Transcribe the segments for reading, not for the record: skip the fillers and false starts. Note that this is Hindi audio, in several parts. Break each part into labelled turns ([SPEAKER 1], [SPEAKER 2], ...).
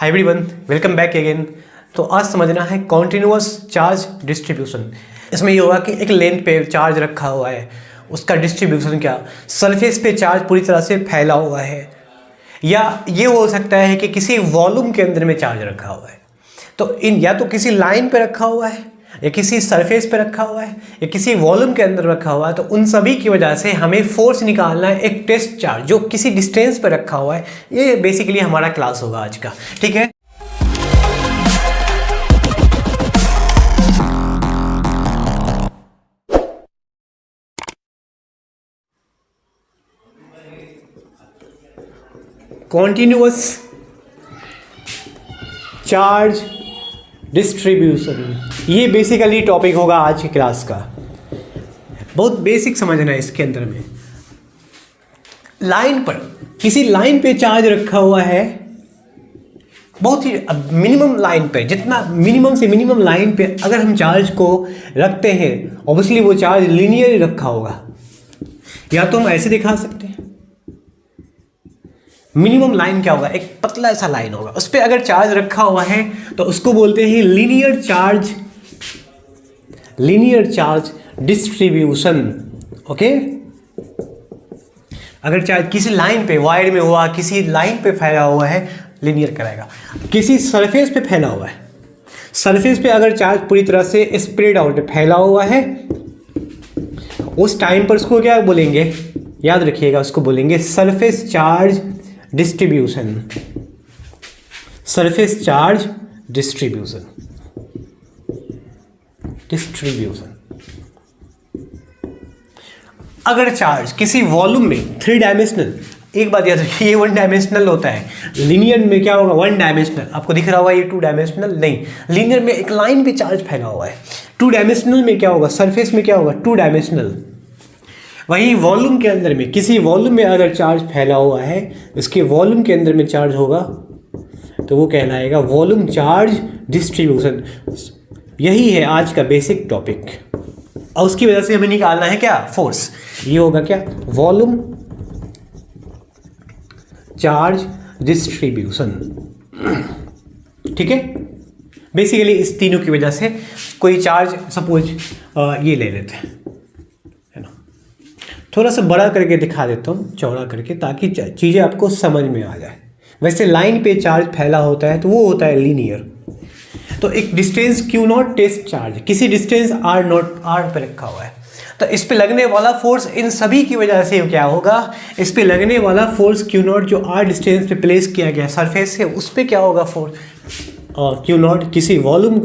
[SPEAKER 1] Hi everyone, welcome back again. तो आज समझना है कॉन्टिन्यूअस चार्ज डिस्ट्रीब्यूशन। इसमें ये होगा कि एक लेंथ पे चार्ज रखा हुआ है, उसका डिस्ट्रीब्यूशन क्या, सरफेस पे चार्ज पूरी तरह से फैला हुआ है, या ये हो सकता है कि किसी वॉल्यूम के अंदर में चार्ज रखा हुआ है। तो इन या तो किसी लाइन पे रखा हुआ है, या किसी सरफेस पे रखा हुआ है, या किसी वॉल्यूम के अंदर रखा हुआ है। तो उन सभी की वजह से हमें फोर्स निकालना है, एक टेस्ट चार्ज जो किसी डिस्टेंस पे रखा हुआ है। ये बेसिकली हमारा क्लास होगा आज का, ठीक है। कॉन्टिन्यूअस चार्ज डिस्ट्रीब्यूशन, ये बेसिकली टॉपिक होगा आज की क्लास का। बहुत बेसिक समझना है इसके अंदर में। लाइन पर, किसी लाइन पे चार्ज रखा हुआ है, बहुत ही मिनिमम लाइन पे, जितना मिनिमम से मिनिमम लाइन पे अगर हम चार्ज को रखते हैं, ऑब्वियसली वो चार्ज लीनियर रखा होगा। या तो हम ऐसे दिखा सकते हैं, मिनिमम लाइन क्या होगा, एक पतला ऐसा लाइन होगा, उस पर अगर चार्ज रखा हुआ है तो उसको बोलते हैं लीनियर चार्ज डिस्ट्रीब्यूशन। ओके, अगर चार्ज किसी लाइन पे, वायर में हुआ, किसी लाइन पे फैला हुआ है, लीनियर कराएगा। किसी सरफेस पे फैला हुआ है, सरफेस पे अगर चार्ज पूरी तरह से स्प्रेड आउट फैला हुआ है, उस टाइम पर उसको क्या बोलेंगे, याद रखिएगा, उसको बोलेंगे surface charge distribution. Surface charge distribution. अगर चार्ज किसी वॉल्यूम में 3 डायमेंशनल, एक बात याद रखिए, ये 1 डायमेंशनल होता है। लीनियर में क्या होगा, 1 डायमेंशनल। आपको दिख रहा होगा ये 2 डायमेंशनल नहीं, लीनियर में एक लाइन पे चार्ज फैला हुआ है। 2 डायमेंशनल में क्या होगा, सरफेस में क्या होगा, 2 डायमेंशनल। वही वॉल्यूम के अंदर में, किसी वॉल्यूम में अगर चार्ज फैला हुआ है, इसके वॉल्यूम के अंदर में चार्ज होगा तो वो कहलाएगा वॉल्यूम चार्ज डिस्ट्रीब्यूशन। यही है आज का बेसिक टॉपिक, और उसकी वजह से हमें निकालना है क्या, फोर्स। ये होगा क्या, वॉल्यूम चार्ज डिस्ट्रीब्यूशन, ठीक है। बेसिकली इस तीनों की वजह से कोई चार्ज, सपोज ये ले लेते हैं, थोड़ा सा बड़ा करके दिखा देता हूँ, चौड़ा करके, ताकि चीज़ें आपको समझ में आ जाए। वैसे लाइन पे चार्ज फैला होता है तो वो होता है लीनियर। तो एक distance q naught test charge, किसी डिस्टेंस आर नॉट, आर पे रखा हुआ है, तो इस पे लगने वाला फोर्स इन सभी की वजह से क्या होगा, इस पे लगने वाला फोर्स क्यू नॉट जो आर डिस्टेंस पे प्लेस किया गया सरफेस से, उस पर क्या होगा फोर्स, और क्यू नॉट किसी वॉल्यूम,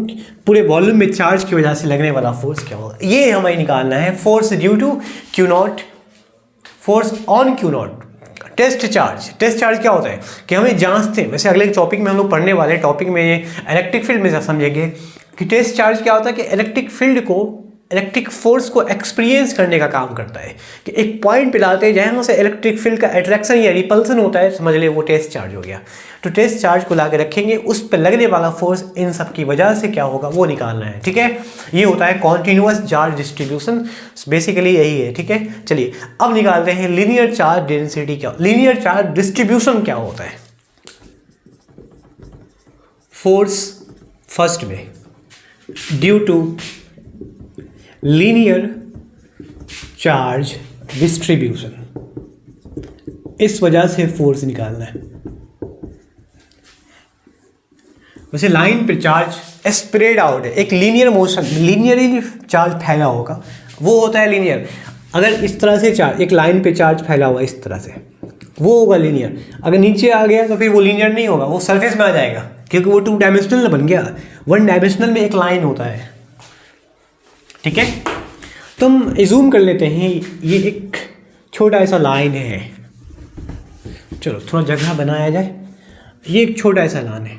[SPEAKER 1] पूरे वॉल्यूम में चार्ज की वजह से लगने वाला फोर्स क्या होगा। ये हमें निकालना है, force due to q naught, force on q naught. Test charge क्या होता है कि हमें जांचते हैं, वैसे अगले टॉपिक में हम लोग पढ़ने वाले टॉपिक में ये इलेक्ट्रिक फील्ड में समझेंगे कि टेस्ट चार्ज क्या होता है, कि इलेक्ट्रिक फील्ड को, इलेक्ट्रिक फोर्स को एक्सपीरियंस करने का काम करता है। कि एक पॉइंट पे लाते हैं जहाँ से इलेक्ट्रिक फील्ड का अट्रैक्शन या रिपल्सन होता है, समझ ले वो टेस्ट चार्ज हो गया। तो टेस्ट चार्ज को ला के रखेंगे, उस पर लगने वाला फोर्स इन सब की वजह से क्या होगा वो निकालना है, ठीक है। ये होता है कॉन्टिन्यूअस चार्ज डिस्ट्रीब्यूशन, बेसिकली यही है, ठीक है। चलिए अब निकालते हैं लीनियर चार्ज डेंसिटी क्या, लीनियर चार्ज डिस्ट्रीब्यूशन क्या होता है। फोर्स फर्स्ट में due to linear charge distribution, इस वजह से फोर्स निकालना है। वैसे लाइन पे चार्ज स्प्रेड आउट है, एक लीनियर मोशन, लीनियरली चार्ज फैला होगा, वो होता है लीनियर। अगर इस तरह से चार्ज, एक लाइन पे चार्ज फैला हुआ इस तरह से, वो होगा लीनियर। अगर नीचे आ गया तो फिर वो लीनियर नहीं होगा, वो सरफेस में आ जाएगा, क्योंकि वो 2 डायमेंशनल बन गया। 1 डायमेंशनल में एक लाइन होता है, ठीक है। तो हम एज्यूम कर लेते हैं ये एक छोटा ऐसा लाइन है, चलो थोड़ा जगह बनाया जाए। ये एक छोटा ऐसा लाइन है,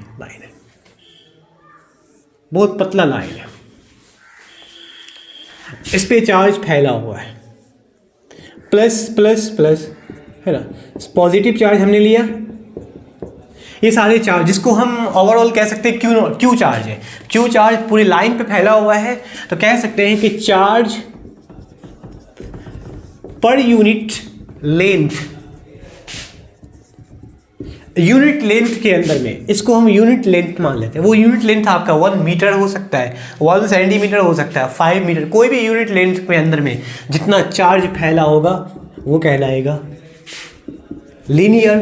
[SPEAKER 1] बहुत पतला लाइन है, इस पे चार्ज फैला हुआ है, प्लस प्लस प्लस, है ना, पॉजिटिव चार्ज हमने लिया। ये सारे चार्ज, जिसको हम ओवरऑल कह सकते हैं क्यू चार्ज है, क्यू चार्ज पूरी लाइन पे फैला हुआ है, तो कह सकते हैं कि charge per unit length unit length के अंदर में, इसको हम यूनिट लेंथ मान लेते हैं। वो यूनिट लेंथ आपका 1 मीटर हो सकता है, 1 सेंटीमीटर हो सकता है, 5 मीटर, कोई भी यूनिट लेंथ के अंदर में जितना चार्ज फैला होगा वो कहलाएगा linear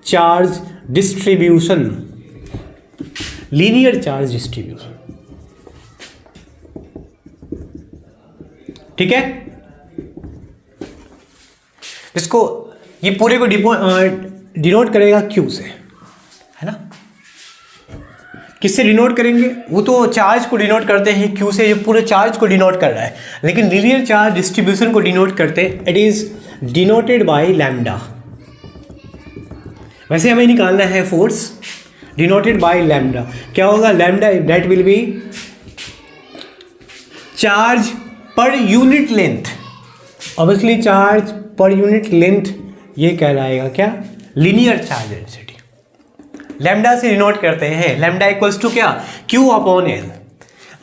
[SPEAKER 1] charge distribution. Linear charge distribution, ठीक है। इसको ये पूरे को डिनोट करेगा क्यू से, है ना। किससे डिनोट करेंगे? वो तो चार्ज को डिनोट करते हैं क्यू से, ये पूरे चार्ज को डिनोट कर रहा है, लेकिन लीनियर चार्ज डिस्ट्रीब्यूशन को डिनोट करते हैं, it is denoted by lambda. वैसे हमें निकालना है फोर्स डिनोटेड बाय लैम्डा। क्या होगा? Lambda that will be charge per unit length. Obviously charge per unit length ये कहलाएगा क्या? Linear charge density. लैम्डा से डिनोट करते हैं, लैम्डा इक्वल्स टू क्या? Q upon L.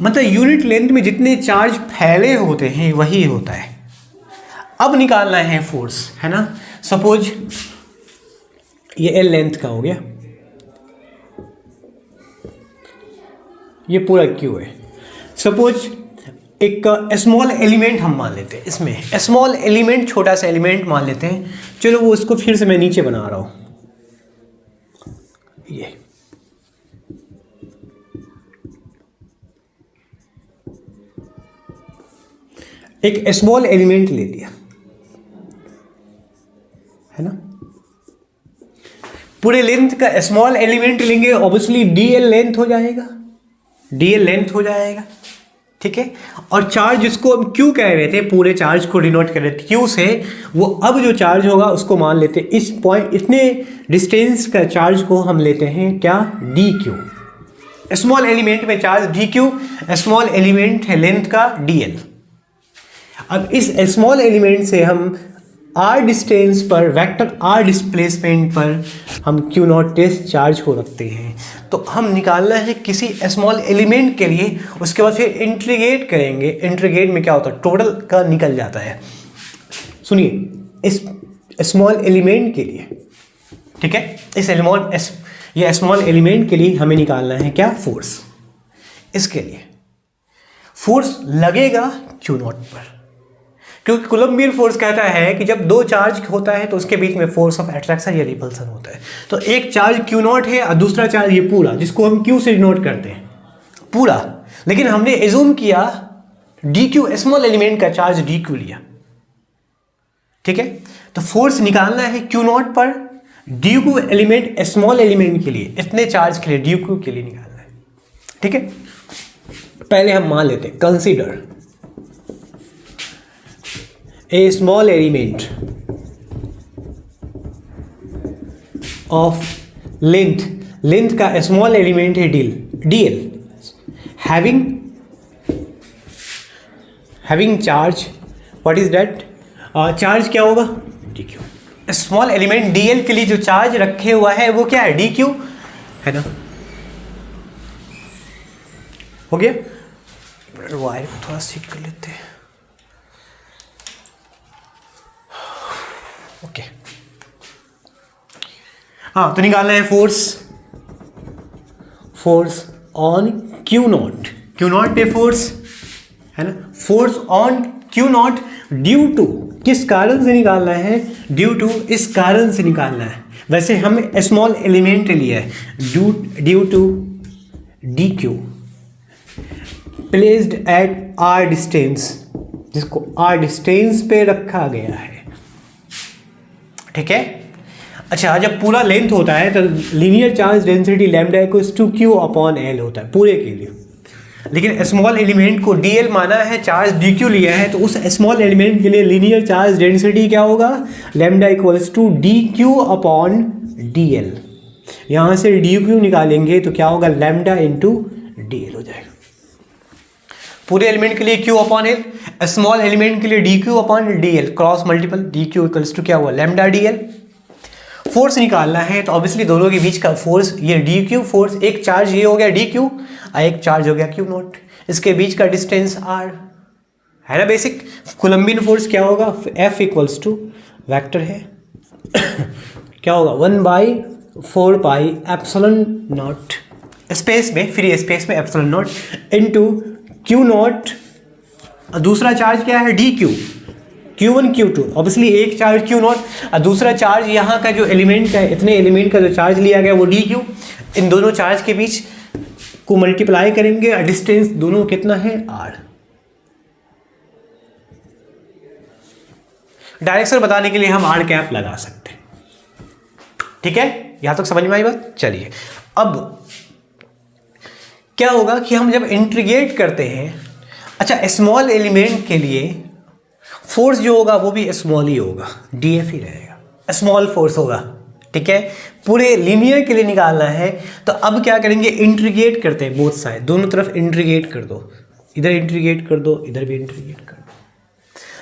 [SPEAKER 1] मतलब यूनिट लेंथ में जितने चार्ज फैले होते हैं वही होता है। अब निकालना है फोर्स, है ना। सपोज ये एल लेंथ का हो गया, ये पूरा क्यू है। सपोज एक स्मॉल एलिमेंट हम मान लेते हैं, इसमें स्मॉल एलिमेंट, छोटा सा एलिमेंट मान लेते हैं। चलो वो उसको फिर से मैं नीचे बना रहा हूं, ये एक स्मॉल एलिमेंट ले लिया, है ना। पूरे लेंथ का स्मॉल एलिमेंट लेंगे, ऑब्वियसली डीएल लेंथ हो जाएगा, डीएल लेंथ हो जाएगा, ठीक है। और चार्ज जिसको हम क्यू कह रहे थे, पूरे चार्ज को डिनोट कर रहे थे क्यू से, वो अब जो चार्ज होगा उसको मान लेते हैं इस पॉइंट, इतने डिस्टेंस का चार्ज को हम लेते हैं क्या? D Q. स्मॉल एलिमेंट में charge D Q, small element है लेंथ का डी एल। अब इस स्मॉल एलिमेंट से हम आर डिस्टेंस पर, वेक्टर आर डिस्प्लेसमेंट पर हम क्यू नॉट टेस्ट चार्ज को रखते हैं। तो हम निकालना है किसी स्मॉल एलिमेंट के लिए, उसके बाद फिर इंटीग्रेट करेंगे। इंटीग्रेट में क्या होता है? टोटल का निकल जाता है। सुनिए, इस स्मॉल एलिमेंट के लिए, ठीक है, ये स्मॉल एलिमेंट के लिए हमें निकालना है क्या? फोर्स। इसके लिए फोर्स लगेगा क्यू नॉट पर, क्योंकि कूलम्बियन फोर्स कहता है कि जब दो चार्ज होता है तो उसके बीच में फोर्स ऑफ अट्रैक्शन या रिपल्सन होता है। तो एक चार्ज क्यू नॉट है और दूसरा चार्ज ये पूरा, जिसको हम क्यू से डिनोट करते हैं पूरा, लेकिन हमने एज्यूम किया डी क्यू, स्मॉल एलिमेंट का चार्ज डी क्यू लिया, ठीक है। तो फोर्स निकालना है क्यू नॉट पर, D Q element small element के लिए, इतने चार्ज के लिए डी क्यू के लिए निकालना है, ठीक है। पहले हम मान लेते हैं, consider a small element of length का small element है dl having charge, what is that? Charge क्या होगा? dq। स्मॉल एलिमेंट dl के लिए जो चार्ज रखे हुआ है वो क्या है? dq, है ना। हो गया। वायर को थोड़ा सीट कर लेते हैं, ओके। हाँ, तो निकालना है force on q naught. Q naught पे फोर्स, है ना। Force on q naught due to, किस कारण से निकालना है? ड्यू टू, इस कारण से निकालना है। वैसे हम स्मॉल एलिमेंट लिया है, due to d q placed at r distance, जिसको आर डिस्टेंस पे रखा गया है, ठीक है। अच्छा, जब पूरा लेंथ होता है तो linear charge density lambda equals to q upon l होता है पूरे के लिए, लेकिन स्मॉल एलिमेंट को डी एल माना है, चार्ज डी क्यू लिया है, तो उस स्मॉल एलिमेंट के लिए लीनियर चार्ज डेंसिटी क्या होगा? Lambda equals to d q upon d l. यहाँ से डी क्यू निकालेंगे तो क्या होगा? लैम्डा इंटू डी एल हो जाएगा। पूरे एलिमेंट के लिए q upon l, small element के लिए d q upon d l, cross multiple, d q equals to क्या हुआ? Lambda d L. फोर्स निकालना है तो ऑब्वियसली दोनों के बीच का फोर्स, ये डी क्यू फोर्स, एक चार्ज ये हो गया डी क्यू और एक चार्ज हो गया क्यू नॉट, इसके बीच का डिस्टेंस आर, है ना। बेसिक कूलम्बियन फोर्स क्या होगा? एफ इक्वल्स टू वेक्टर है क्या होगा? 1 by 4 pi epsilon not space में, फ्री स्पेस में epsilon not into Q not, दूसरा चार्ज क्या है D Q, Q1 Q2, obviously एक चार्ज Q नॉट और दूसरा चार्ज यहाँ का जो एलिमेंट का है, इतने एलिमेंट का जो चार्ज लिया गया वो डी क्यू, इन दोनों चार्ज के बीच को मल्टीप्लाई करेंगे और डिस्टेंस दोनों कितना है r। डायरेक्शन बताने के लिए हम r कैप लगा सकते हैं, ठीक है, यहां तक समझ में आई बात। चलिए अब क्या होगा कि हम जब इंटीग्रेट करते हैं, अच्छा स्मॉल एलिमेंट के लिए फोर्स जो होगा वो भी स्मॉल ही होगा, df ही रहेगा, स्मॉल फोर्स होगा, ठीक है। पूरे लीनियर के लिए निकालना है तो अब क्या करेंगे, इंटीग्रेट करते हैं बोथ साइड, दोनों तरफ इंटीग्रेट कर दो, इधर इंटीग्रेट कर दो, इधर भी इंटीग्रेट कर दो।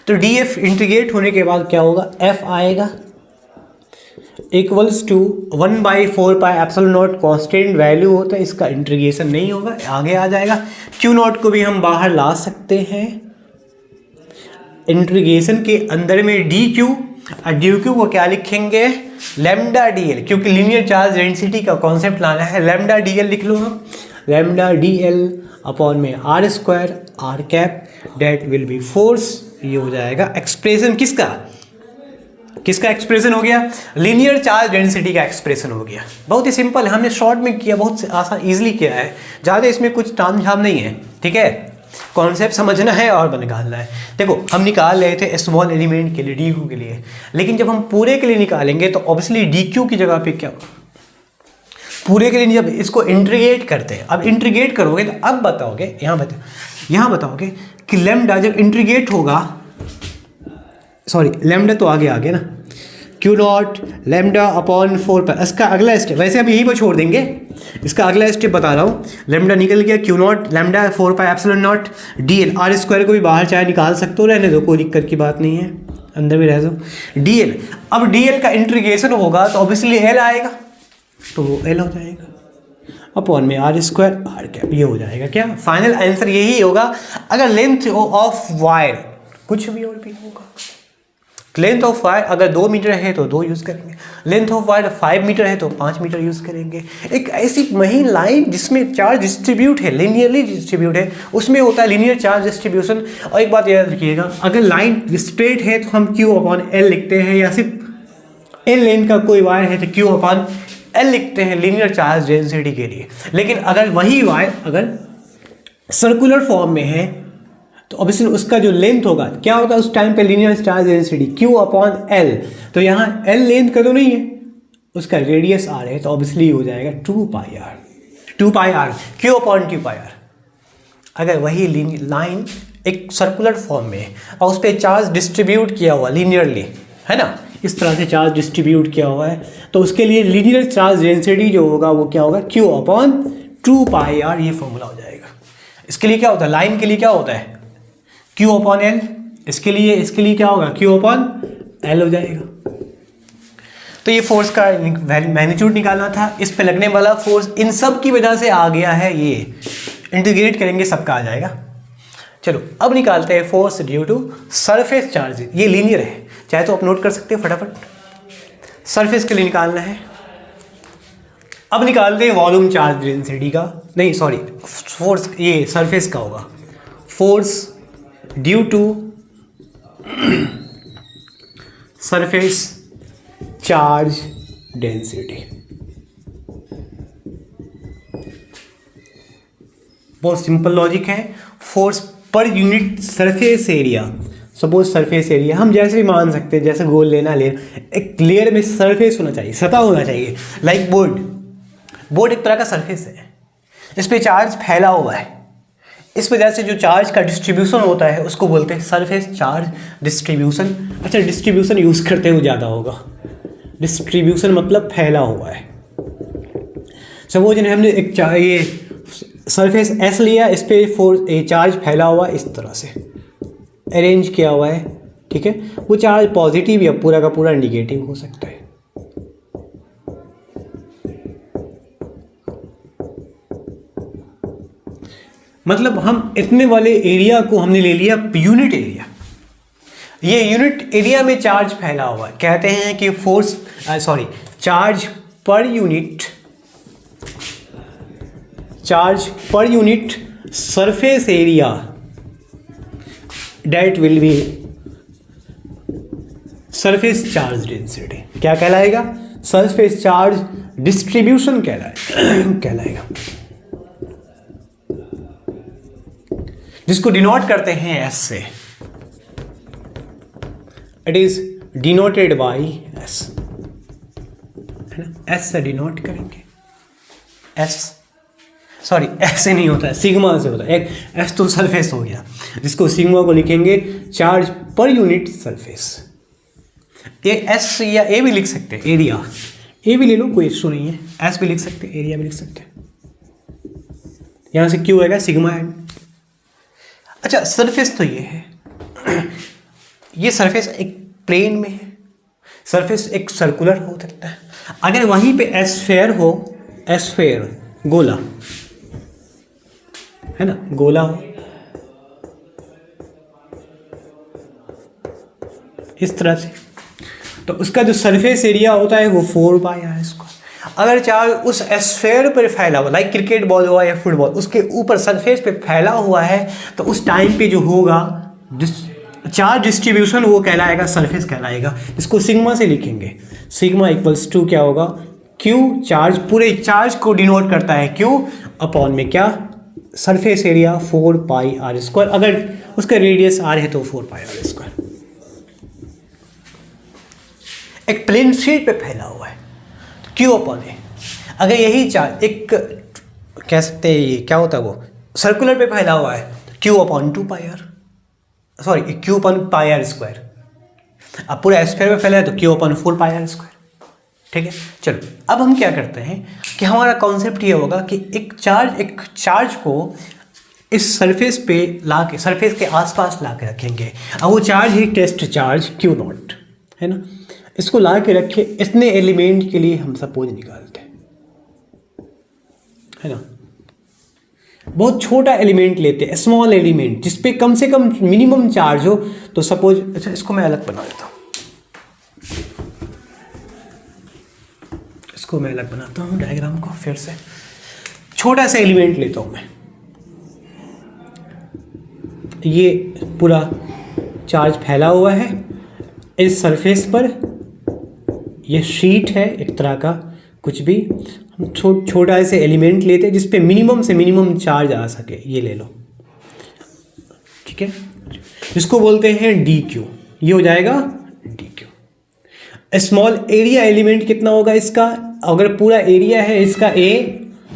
[SPEAKER 1] तो df इंटीग्रेट होने के बाद क्या होगा, f आएगा equals to 1/4 pi epsilon naught, constant value होता है, इसका इंटीग्रेशन नहीं होगा, आगे आ जाएगा। q नॉट को भी हम बाहर ला सकते हैं, इंटीग्रेशन के अंदर में डी क्यू, और डी क्यू को क्या लिखेंगे, लैम्डा डी एल, क्योंकि लीनियर चार्ज डेंसिटी का कॉन्सेप्ट लाना है, लैम्डा डी एल लिख लो हम, लैम्डा डी एल अपॉन में r square r cap, that will be force. ये हो जाएगा एक्सप्रेशन किसका, किसका एक्सप्रेशन हो गया, लीनियर चार्ज डेंसिटी का एक्सप्रेशन हो गया। बहुत ही सिंपल है, हमने शॉर्ट में किया, बहुत आसान ईजिली किया है, ज़्यादा इसमें कुछ ताम झाम नहीं है, ठीक है। कॉन्सेप्ट समझना है और निकालना है। देखो हम निकाल रहे थे स्मॉल एलिमेंट के लिए डी क्यू के लिए, लेकिन जब हम पूरे के लिए निकालेंगे तो ऑब्वियसली डी क्यू की जगह पे क्या होगा, पूरे के लिए जब इसको इंटीग्रेट करते हैं, अब इंटीग्रेट करोगे तो अब बताओगे, यहाँ बताओगे कि लैम्डा जब इंटीग्रेट होगा, सॉरी लैम्डा तो आगे आ गया ना, क्यू नॉट लैम्डा अपॉन 4 पाई, इसका अगला स्टेप, वैसे अब यहीं पर छोड़ देंगे, इसका अगला स्टेप बता रहा हूँ, लैम्डा निकल गया, q naught lambda 4 pi epsilon naught d l, r square को भी बाहर चाहे निकाल सकते हो, रहने दो कोई दिक्कत की बात नहीं है, अंदर भी रह दो, डी एल। अब डी एल का इंटीग्रेशन होगा तो ऑब्वियसली एल आएगा, तो वो एल हो जाएगा अपॉन में आर स्क्वायर आर कैप, ये हो जाएगा क्या, फाइनल आंसर यही होगा। अगर लेंथ ऑफ वायर कुछ भी और भी होगा, लेंथ ऑफ वायर अगर 2 मीटर है तो 2 यूज़ करेंगे, लेंथ ऑफ वायर 5 मीटर है तो 5 मीटर यूज़ करेंगे। एक ऐसी महीन लाइन जिसमें चार्ज डिस्ट्रीब्यूट है, लीनियरली डिस्ट्रीब्यूट है, उसमें होता है लीनियर चार्ज डिस्ट्रीब्यूशन। और एक बात याद रखिएगा, अगर लाइन स्ट्रेट है तो हम Q अपॉन L लिखते हैं, या सिर्फ L लेंथ का कोई वायर है तो Q अपॉन L लिखते हैं लीनियर चार्ज डेंसिटी के लिए। लेकिन अगर वही वायर अगर सर्कुलर फॉर्म में है तो ऑब्वियसली उसका जो लेंथ होगा क्या होगा उस टाइम पे, linear charge density Q upon L, तो यहाँ L लेंथ का तो नहीं है, उसका रेडियस R है, तो ऑब्वियसली हो जाएगा 2 pi R Q upon 2 pi R. अगर वही लाइन एक सर्कुलर फॉर्म में है और उस पर चार्ज डिस्ट्रीब्यूट किया हुआ लीनियरली है ना, इस तरह से चार्ज डिस्ट्रीब्यूट किया हुआ है, तो उसके लिए लीनियर चार्ज डेंसिटी जो होगा वो क्या होगा, Q अपॉन 2 पाई आर, ये फॉर्मूला हो जाएगा। इसके लिए क्या होता है, लाइन के लिए क्या होता है Q अपॉन L, इसके लिए क्या होगा Q अपॉन L हो जाएगा। तो ये फोर्स का मैग्नीट्यूड निकालना था, इस पे लगने वाला फोर्स इन सब की वजह से आ गया है, ये इंटीग्रेट करेंगे सबका आ जाएगा। चलो अब निकालते हैं force due to surface charge, ये लीनियर है, चाहे तो आप नोट कर सकते हो फटाफट, सरफेस के लिए निकालना है। अब निकालते हैं वॉल्यूम चार्ज डेंसिटी का, नहीं सॉरी फोर्स, ये सरफेस का होगा, force due to surface charge density. बहुत सिंपल लॉजिक है, force per unit surface area, suppose surface area हम जैसे भी मान सकते हैं, जैसे गोल लेना लेयर, एक लेयर में सरफेस होना चाहिए, सतह होना चाहिए, लाइक बोर्ड एक तरह का सरफेस है, इस पे चार्ज फैला हुआ है, इस वजह से जो चार्ज का डिस्ट्रीब्यूशन होता है उसको बोलते हैं सरफेस चार्ज डिस्ट्रीब्यूशन। अच्छा डिस्ट्रीब्यूशन यूज़ करते हुए ज़्यादा होगा, डिस्ट्रीब्यूशन मतलब फैला हुआ है। सपोज हमने एक ये सरफेस एस लिया, इस पे चार्ज फैला हुआ इस तरह से अरेंज किया हुआ है, ठीक है, वो चार्ज पॉजिटिव या पूरा का पूरा निगेटिव हो सकता है। मतलब हम इतने वाले एरिया को हमने ले लिया यूनिट एरिया, ये यूनिट एरिया में चार्ज फैला हुआ है, कहते हैं कि charge per unit charge per unit surface area that will be surface charge density क्या कहलाएगा? सरफेस चार्ज डिस्ट्रीब्यूशन कहलाएगा, जिसको डिनोट करते हैं एस से। It is denoted by S, है ना? एस से डिनोट करेंगे। एस सॉरी एस से नहीं होता है, सिग्मा से होता है। एक एस तो सरफेस हो गया, जिसको सिग्मा को लिखेंगे चार्ज पर यूनिट सरफेस। ये एस या ए भी लिख सकते हैं, एरिया ए भी ले लो, कोई इशू नहीं है। एस भी लिख सकते हैं, एरिया भी लिख सकते हैं। यहां से क्यू आएगा, सिग्मा है। अच्छा, सरफेस तो ये है, ये सरफेस एक प्लेन में है, सरफेस एक सर्कुलर हो सकता है। अगर वहीं पे एस्फेयर हो, एस्फेयर गोला है ना, गोला हो इस तरह से, तो उसका जो सरफेस एरिया होता है वो 4πr²। अगर चार्ज उस एस्फेयर पर फैला हुआ, लाइक क्रिकेट बॉल हुआ या फुटबॉल, उसके ऊपर सरफेस पे फैला हुआ है, तो उस टाइम पे जो होगा चार्ज डिस्ट्रीब्यूशन वो कहलाएगा, सरफेस कहलाएगा। इसको सिग्मा से लिखेंगे। सिग्मा इक्वल्स टू क्या होगा? क्यू, चार्ज पूरे चार्ज को डिनोट करता है क्यू अपॉन में क्या? Surface area 4πr²। अगर उसका रेडियस r है तो 4πr²। एक प्लेन शीट पे फैला हुआ है तो क्यू अपॉन ए। अगर यही चार्ज एक कह सकते हैं ये क्या होता है, वो सर्कुलर पे फैला हुआ है तो Q upon 2πr, sorry Q upon πr²। अब पूरा एस्फेयर में फैला है तो क्यू अपॉन 4πr²। ठीक है, चलो अब हम क्या करते हैं कि हमारा कॉन्सेप्ट ये होगा कि एक चार्ज को इस सरफेस पे ला के, सरफेस के आसपास ला के रखेंगे। अब वो चार्ज ही टेस्ट चार्ज Q0 है ना, इसको ला के रखे। इतने एलिमेंट के लिए हम सपोज निकालते हैं, है ना, बहुत छोटा एलिमेंट लेते हैं, स्मॉल एलिमेंट जिसपे कम से कम मिनिमम चार्ज हो। तो सपोज, अच्छा इसको मैं अलग बना देता हूँ, इसको मैं अलग बनाता हूँ डायग्राम को फिर से। छोटा सा एलिमेंट लेता हूँ मैं, ये पूरा चार्ज फैला हुआ है इस सरफेस पर, ये शीट है एक तरह का, कुछ भी हम छोटा ऐसे एलिमेंट लेते हैं जिसपे मिनिमम से मिनिमम चार्ज आ सके। ये ले लो, ठीक है, इसको बोलते हैं DQ। ये हो जाएगा DQ। स्मॉल एरिया एलिमेंट कितना होगा इसका? अगर पूरा एरिया है इसका A,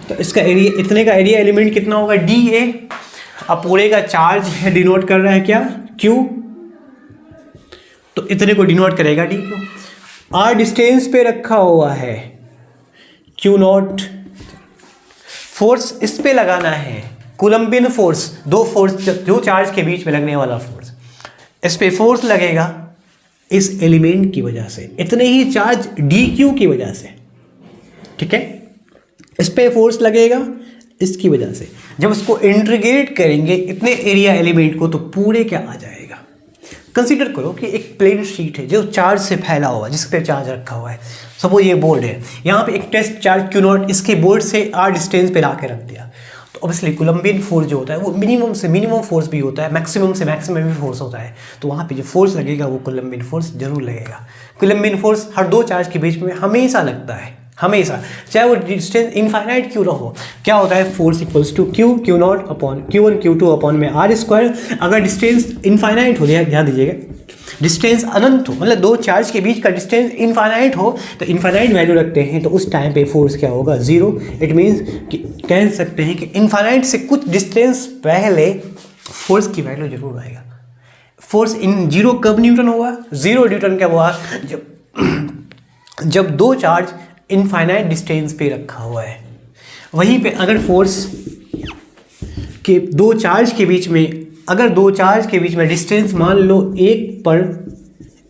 [SPEAKER 1] तो इसका एरिया, इतने का एरिया एलिमेंट कितना होगा? DA। अब पूरे का चार्ज है, डिनोट कर रहा है क्या? Q, तो इतने को डिनोट करेगा DQ। R डिस्टेंस पे रखा हुआ है Q0। फोर्स इस पे लगाना है, कूलम्बियन फोर्स, दो फोर्स जो चार्ज के बीच में लगने वाला फोर्स, इस पे फोर्स लगेगा इस एलिमेंट की वजह से, इतने ही चार्ज DQ की वजह से। ठीक है, इस पे फोर्स लगेगा इसकी वजह से। जब उसको इंटीग्रेट करेंगे इतने एरिया एलिमेंट को, तो पूरे क्या आ जाएगा? कंसीडर करो कि एक प्लेन शीट है जो चार्ज से फैला हुआ है, जिस पे चार्ज रखा हुआ है। सपोज ये बोर्ड है, यहाँ पे एक टेस्ट चार्ज Q0 इसके बोर्ड से R डिस्टेंस पे ला के रख दिया, तो ऑब्वियसली कूलम्बियन फोर्स जो होता है वो मिनिमम से मिनिमम फोर्स भी होता है, मैक्सिमम से मैक्सिमम भी फोर्स होता है। तो वहाँ पे जो फोर्स लगेगा वो कूलम्बियन फोर्स जरूर लगेगा। कूलम्बियन फोर्स हर दो चार्ज के बीच में हमेशा लगता है, हमेशा, चाहे वो डिस्टेंस इनफाइनाइट क्यों ना हो। क्या होता है? Force equals to Q0 upon Q1 Q2 upon में R²। अगर डिस्टेंस इनफाइनाइट हो, ध्यान दीजिएगा, डिस्टेंस अनंत हो, मतलब दो चार्ज के बीच का डिस्टेंस इनफाइनाइट हो, तो इनफाइनाइट वैल्यू रखते हैं, तो उस टाइम पे फोर्स क्या होगा? 0। इट मीन्स कि कह सकते हैं कि इनफाइनाइट से कुछ डिस्टेंस पहले फोर्स की वैल्यू जरूर आएगा। फोर्स इन 0 कब न्यूटन होगा? 0 न्यूटन क्या हुआ? जब दो चार्ज इनफाइनाइट डिस्टेंस पे रखा हुआ है। वहीं पे अगर फोर्स के दो चार्ज के बीच में, अगर दो चार्ज के बीच में डिस्टेंस मान लो 1 पर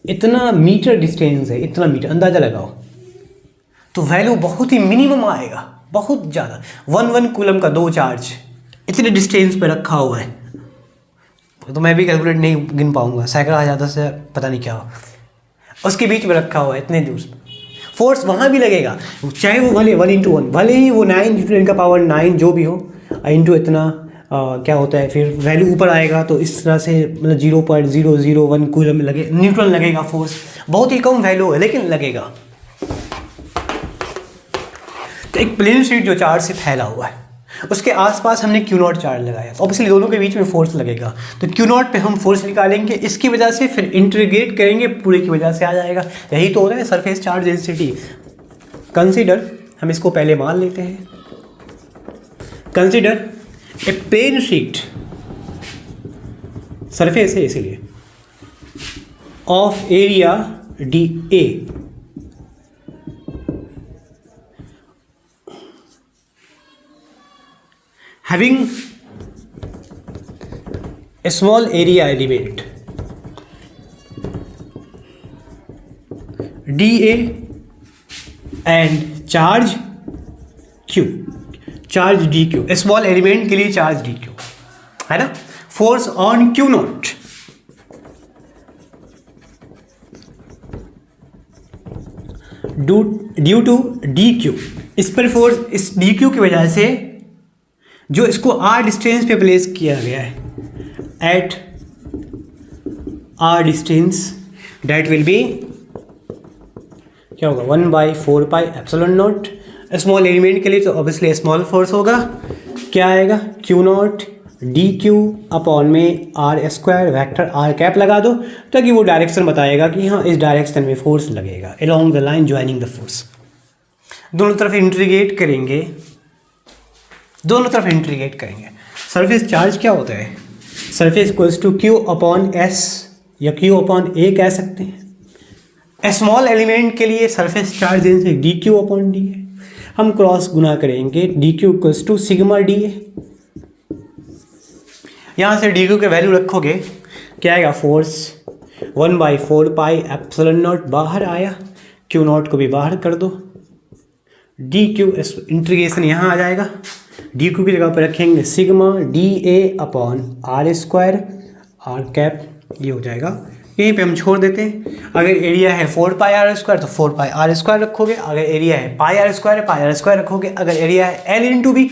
[SPEAKER 1] इतना मीटर डिस्टेंस है, इतना मीटर अंदाज़ा लगाओ, तो वैल्यू बहुत ही मिनिमम आएगा, बहुत ज़्यादा। 1 कूलम का दो चार्ज इतने डिस्टेंस पे रखा हुआ है, तो मैं भी कैलकुलेट नहीं गिन पाऊंगा, सैकड़ा ज़्यादा से पता नहीं क्या हो, उसके बीच में रखा हुआ है इतने दूर। फोर्स वहाँ भी लगेगा, चाहे वो भले 1:1, भले ही वो 9 जो भी हो इंटू इतना क्या होता है, फिर वैल्यू ऊपर आएगा तो इस तरह से मतलब 0.001 कूलम लगे, न्यूट्रन लगेगा फोर्स, बहुत ही कम वैल्यू है लेकिन लगेगा। तो एक प्लेन शीट जो चार्ज से फैला हुआ है उसके आसपास हमने Q0 चार्ज लगाया, तो ऑब्वियसली दोनों के बीच में फोर्स लगेगा, तो Q0 पे हम फोर्स निकालेंगे, इसकी वजह से फिर इंटीग्रेट करेंगे, पूरे की वजह से आ जाएगा। यही तो होता है सरफेस चार्ज डेंसिटी। कंसीडर, हम इसको पहले मान लेते हैं, consider a plane sheet, surface है इसीलिए, of area dA, having a small area element dA and charge Q, charge dQ, small element के लिए चार्ज dQ है ना, force on Q0 due to dQ, इस पर फोर्स इस dQ की वजह से जो इसको r डिस्टेंस पे प्लेस किया गया है, at r distance, that will be क्या होगा 1/4πε0। स्मॉल एलिमेंट के लिए तो ऑब्वियसली स्मॉल फोर्स होगा, क्या आएगा Q0 dQ अपॉन में r² वेक्टर r कैप लगा दो ताकि वो डायरेक्शन बताएगा कि हाँ इस डायरेक्शन में फोर्स लगेगा, along the line joining the force. दोनों तरफ इंटीग्रेट करेंगे, दोनों तरफ इंटीग्रेट करेंगे। सरफेस चार्ज क्या होता है, surface equals to Q upon S या Q अपॉन A कह सकते हैं। स्मॉल एलिमेंट के लिए surface charge dQ upon D है, हम क्रॉस गुना करेंगे, dQ equals to sigma D है। यहाँ से dQ के वैल्यू रखोगे क्या आएगा, फोर्स 1/4πε0 बाहर आया, Q0 को भी बाहर कर दो, dQ इंटीग्रेशन यहाँ आ जाएगा, dQ की जगह पर रखेंगे sigma dA upon r², r cap ये हो जाएगा, यहीं पे हम छोड़ देते हैं। अगर एरिया है 4πr² तो 4πr² रखोगे, अगर एरिया है πr² रखोगे, अगर एरिया है L/B,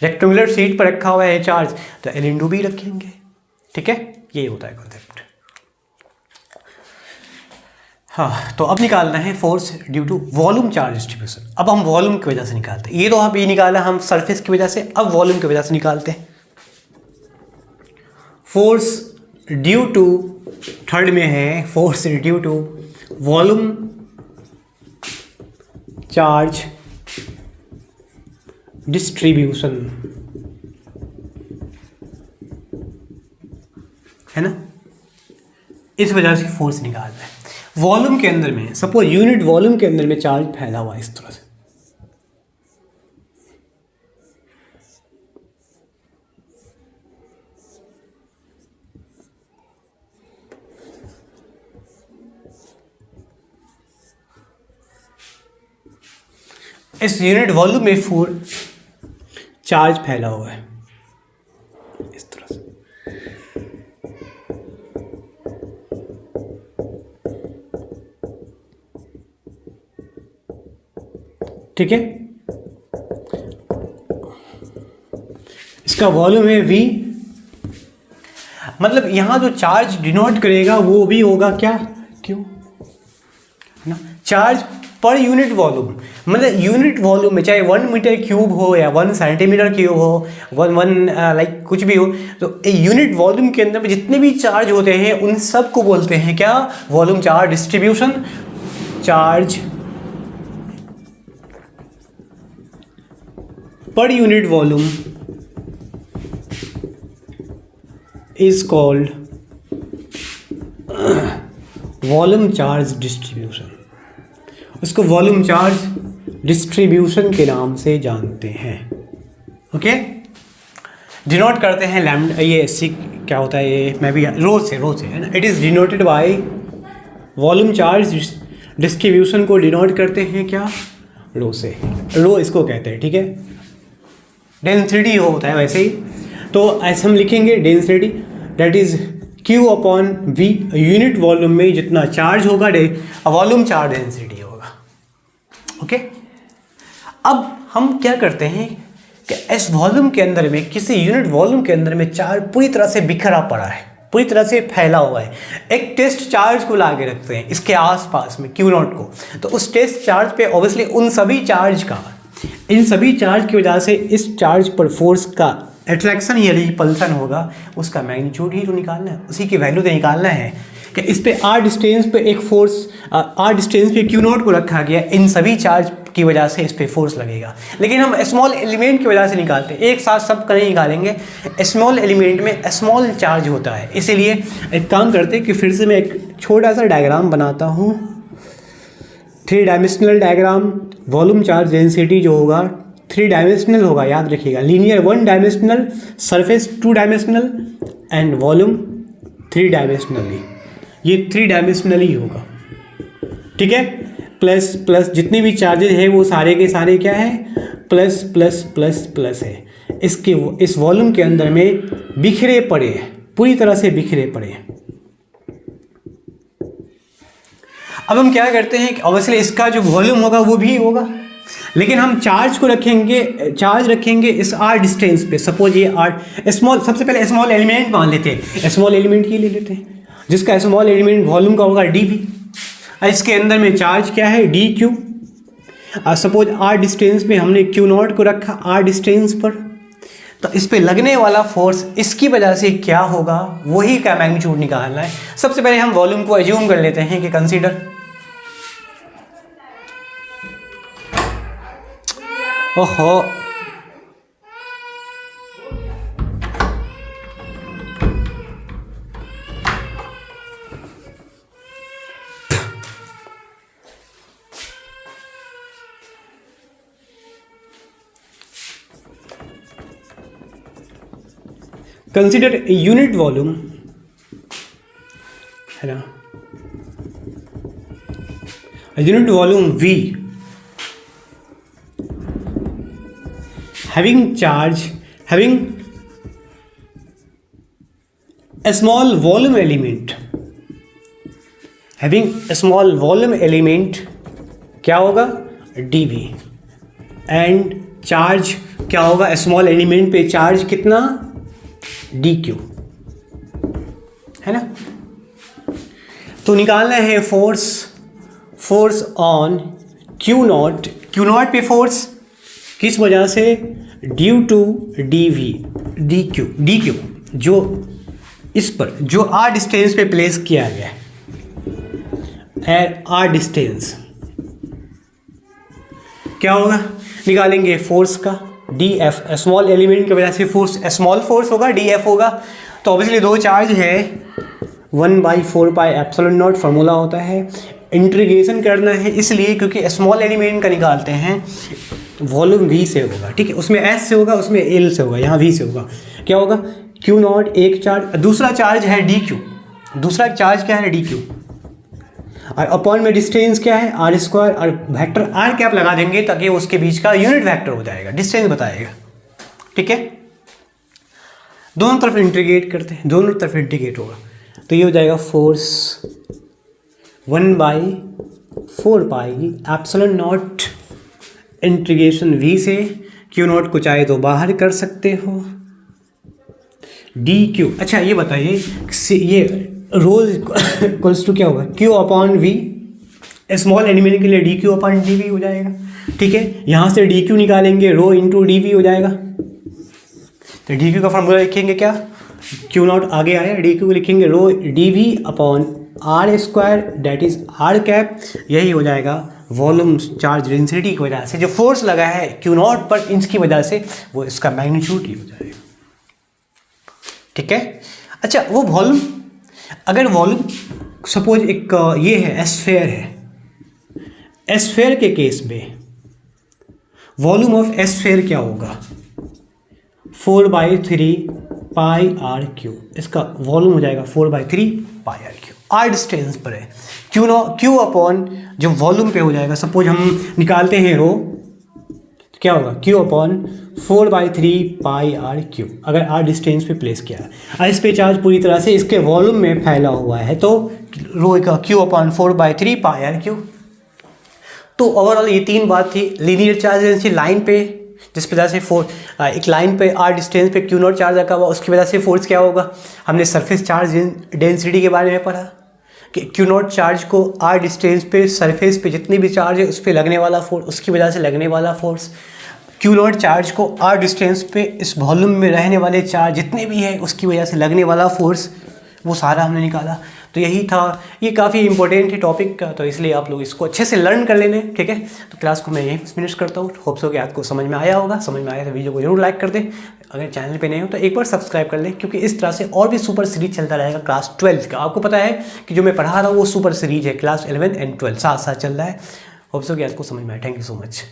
[SPEAKER 1] रेक्टेंगुलर शीट पर रखा हुआ है चार्ज तो L/B रखेंगे, ठीक है, ये होता है कॉन्सेप्ट। हाँ, तो अब निकालना है force due to volume charge distribution. अब हम वॉल्यूम की वजह से निकालते हैं, ये तो आप ये निकाला हम सरफेस की वजह से, अब वॉल्यूम की वजह से निकालते हैं। फोर्स ड्यू टू, थर्ड में है force due to volume charge distribution, है ना, इस वजह से फोर्स निकालना है। वॉल्यूम के अंदर में, सपोज यूनिट वॉल्यूम के अंदर में चार्ज फैला हुआ इस तरह से, इस यूनिट वॉल्यूम में चार्ज फैला हुआ है इस तरह से, ठीक है। इसका वॉल्यूम है V, मतलब यहां जो चार्ज डिनोट करेगा वो भी होगा क्या, क्यों ना, चार्ज पर यूनिट वॉल्यूम, मतलब यूनिट वॉल्यूम में चाहे 1 मीटर क्यूब हो या 1 सेंटीमीटर क्यूब हो, वन लाइक कुछ भी हो, तो यूनिट वॉल्यूम के अंदर जितने भी चार्ज होते हैं उन सब को बोलते हैं क्या, volume charge distribution. Charge per unit volume is called volume charge distribution, उसको वॉल्यूम चार्ज डिस्ट्रीब्यूशन के नाम से जानते हैं। ओके, डिनोट करते हैं लैम्डा, ये सी क्या होता है, ये मैं भी रो से है ना, it is denoted by volume charge distribution को डिनोट करते हैं क्या, रो से, रो इसको कहते हैं, ठीक है। डेंसिटी होता है वैसे ही, तो ऐसे हम लिखेंगे density that is Q upon V, unit volume में जितना चार्ज होगा वॉल्यूम चार्ज डेंसिटी होगा, ओके, अब हम क्या करते हैं कि इस वॉल्यूम के अंदर में, किसी यूनिट वॉल्यूम के अंदर में चार्ज पूरी तरह से बिखरा पड़ा है, पूरी तरह से फैला हुआ है। एक टेस्ट चार्ज को ला के रखते हैं इसके आसपास में Q0 को, तो उस टेस्ट चार्ज पे ऑब्वियसली इन सभी चार्ज की वजह से इस चार्ज पर फोर्स का अट्रैक्शन या रिपल्सन होगा, उसका मैग्नीट्यूड ही तो निकालना है, उसी की वैल्यू तो निकालना है कि इस पे r डिस्टेंस पे एक फोर्स, r डिस्टेंस पे Q0 को रखा गया, इन सभी चार्ज की वजह से इस पे फोर्स लगेगा। लेकिन हम स्मॉल एलिमेंट की वजह से निकालते हैं, एक साथ सब का नहीं निकालेंगे, स्मॉल एलिमेंट में स्मॉल चार्ज होता है। इसीलिए एक काम करते हैं कि फिर से मैं एक छोटा सा डायग्राम बनाता हूँ, 3 dimensional diagram. Volume charge density जो होगा 3 डायमेंशनल होगा, याद रखिएगा। Linear 1 dimensional, surface 2 dimensional and volume 3 dimensionally, ये 3 डायमेंशनली होगा, ठीक है। प्लस प्लस जितने भी चार्जेज है वो सारे के सारे क्या है, प्लस प्लस प्लस प्लस है। इस वॉल्यूम के अंदर में बिखरे पड़े हैं, पूरी तरह से बिखरे पड़े हैं। अब हम क्या करते हैं कि ऑब्वियसली इसका जो वॉल्यूम होगा वो भी होगा, लेकिन हम चार्ज रखेंगे इस r डिस्टेंस पे। सपोज ये r स्मॉल, सबसे पहले स्मॉल एलिमेंट मान लेते हैं, स्मॉल एलिमेंट ही ले लेते हैं जिसका स्मॉल एलिमेंट वॉल्यूम का होगा dv। इसके अंदर में चार्ज क्या है, dq। सपोज r डिस्टेंस पे हमने Q0 को रखा r डिस्टेंस पर, तो इस पे लगने वाला फोर्स इसकी वजह से क्या होगा, वही का मैग्नीट्यूड निकालना है। सबसे पहले हम वॉल्यूम को एज्यूम कर लेते हैं कि कंसीडर, ओहो कंसिडर ए यूनिट वॉल्यूम, है ना, unit volume V having charge, having a small volume element, having a small volume element क्या होगा, dV, एंड चार्ज क्या होगा, स्मॉल एलिमेंट पे चार्ज कितना, dq, है ना। तो निकालना है फोर्स ऑन Q0 पे फोर्स किस वजह से, ड्यू टू dq जो इस पर जो r डिस्टेंस पे प्लेस किया गया है, r डिस्टेंस क्या होगा, निकालेंगे फोर्स का dF, स्मॉल एलिमेंट की वजह से फोर्स स्मॉल फोर्स होगा, dF होगा। तो ऑब्वियसली 2 चार्ज है, 1/4 पाई एप्सिलॉन नॉट फार्मूला होता है। इंटीग्रेशन करना है इसलिए क्योंकि स्मॉल एलिमेंट का निकालते हैं, वॉल्यूम V से होगा, ठीक है, उसमें S से होगा, उसमें L से होगा, यहाँ V से होगा। क्या होगा, Q0 एक चार्ज, दूसरा चार्ज है dq, दूसरा चार्ज क्या है dq, और अपॉन में डिस्टेंस क्या है r², और वेक्टर r कैप लगा देंगे ताकि उसके बीच का यूनिट वेक्टर हो जाएगा, डिस्टेंस बताएगा, ठीक है। दोनों तरफ इंटीग्रेट करते हैं, दोनों तरफ इंटीग्रेट होगा तो ये हो जाएगा force 1/4 pi epsilon not integration V से Q0 को चाहे तो बाहर कर सकते हो, dq। अच्छा ये बताइए, ये रोज इक्वल्स टू क्या होगा, Q upon V, small element के लिए dq अपॉन dV हो जाएगा, ठीक है। यहाँ से dq निकालेंगे, रो इंटू dV हो जाएगा। तो dq का फॉर्मूला लिखेंगे क्या, Q0 आगे आया, dq को लिखेंगे rho dV upon r², that is r cap, यही हो जाएगा वॉल्यूम चार्ज डेंसिटी की वजह से जो फोर्स लगा है Q0 पर, इसकी वजह से वो इसका मैग्नीट्यूड ही हो जाएगा, ठीक है। अच्छा वो वॉल्यूम, अगर वॉल्यूम सपोज एक ये है स्फीयर है, स्फीयर के केस में वॉल्यूम ऑफ स्फीयर क्या होगा, 4/3 पाई r3, इसका वॉल्यूम हो जाएगा 4/3 पाई r3, r डिस्टेंस पर है। Q अपॉन जो वॉल्यूम पे हो जाएगा, सपोज हम निकालते हैं रो, तो क्या होगा, Q अपॉन 4/3 पाई r3, अगर r डिस्टेंस पे प्लेस किया है, और इस पे चार्ज पूरी तरह से इसके वॉल्यूम में फैला हुआ है, तो रो का Q अपॉन 4/3 पाई r3। तो ओवरऑल ये 3 बात थी। लीनियर चार्ज डेंसिटी लाइन पे, जिस वजह से एक लाइन पे r डिस्टेंस पे Q0 चार्ज रखा हुआ, उसकी वजह से फोर्स क्या होगा। हमने सरफेस चार्ज डेंसिटी के बारे में पढ़ा कि Q0 चार्ज को r डिस्टेंस पे सरफेस पे जितनी भी चार्ज है उस पर लगने वाला फोर्स, उसकी वजह से लगने वाला फोर्स। Q0 चार्ज को r डिस्टेंस पे इस वॉल्यूम में रहने वाले चार्ज जितने भी है उसकी वजह से लगने वाला फोर्स, वो सारा हमने निकाला। तो यही था, ये काफ़ी इंपॉर्टेंट है टॉपिक का, तो इसलिए आप लोग इसको अच्छे से लर्न कर लेने, ठीक है। तो क्लास को मैं यहीं फिनिश करता हूँ। होप्स हो कि आपको समझ में आया होगा। समझ में आया तो वीडियो को जरूर लाइक कर दें। अगर चैनल पे नहीं हो तो एक बार सब्सक्राइब कर लें, क्योंकि इस तरह से और भी सुपर सीरीज चलता रहेगा क्लास 12 का। आपको पता है कि जो मैं पढ़ा रहा हूँ वो सुपर सीरीज है, क्लास 11 एंड 12 साथ साथ चल रहा है। होप्स हो कि आपको समझ में आया। Thank you so much.